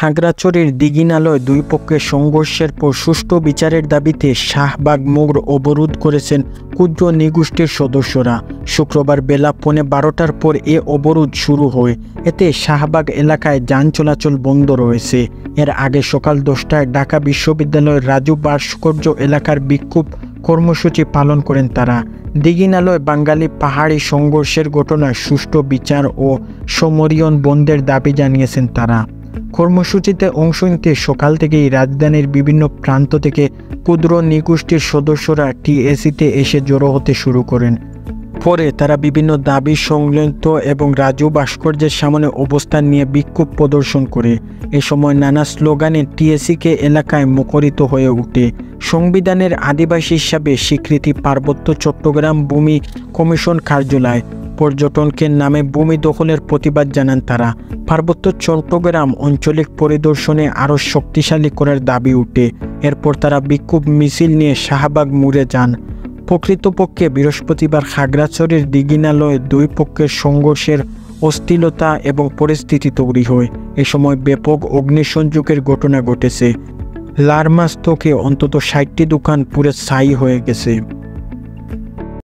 খাগড়াছড়ির দিঘিনালায় দুই পক্ষের সংঘর্ষের পর সুষ্ঠু বিচারের দাবিতে শাহবাগ মোড় অবরোধ করেছেন ক্ষুদ্র নৃগোষ্ঠীর সদস্যরা। শুক্রবার বেলা 12:15টার পর এ অবরোধ শুরু হয়। এতে শাহবাগ এলাকায় যান চলাচল বন্ধ রয়েছে। এর আগে সকাল 10টায় ঢাকা বিশ্ববিদ্যালয়ের রাজু ভাস্কর্য এলাকার বিক্ষোভ কর্মসূচি পালন করেন তারা। দিঘিনালায় বাঙালি পাহাড়ি সংঘর্ষের ঘটনায় সুষ্ঠু বিচার ও সমরিয়ন বন্ধের দাবি জানিয়েছেন তারা। কর্মসূচিতে অংশ নিতে সকাল থেকেই রাজধানীর বিভিন্ন প্রান্ত থেকে ক্ষুদ্র নৃগোষ্ঠীর সদস্যরা টিএসিতে এসে জড়ো হতে শুরু করেন। পরে তারা বিভিন্ন দাবি সংক্রান্ত এবং রাজু ভাস্কর্যের সামনে অবস্থান নিয়ে বিক্ষোভ প্রদর্শন করে। এ সময় নানা স্লোগানে টিএসিকে এলাকায় মুখরিত হয়ে ওঠে। সংবিধানের আদিবাসী হিসাবে স্বীকৃতি পার্বত্য চট্টগ্রাম ভূমি কমিশন কার্যালয় পর্যটনকে নামে ভূমি দখলের প্রতিবাদ জানান তারা। পার্বত্য চট্টগ্রাম আঞ্চলিক পরিদর্শনে আরও শক্তিশালী করার দাবি উঠে। এরপর তারা বিক্ষোভ মিছিল নিয়ে শাহবাগ মোড়ে যান। প্রকৃতপক্ষে বৃহস্পতিবার খাগড়াছড়ির দিঘিনালায় দুই পক্ষের সংঘর্ষের অস্থিরতা এবং পরিস্থিতি তৈরি হয়। এ সময় ব্যাপক অগ্নিসংযোগের ঘটনা ঘটেছে। লারমাস থেকে অন্তত 60টি দোকান পুরো ছাই হয়ে গেছে।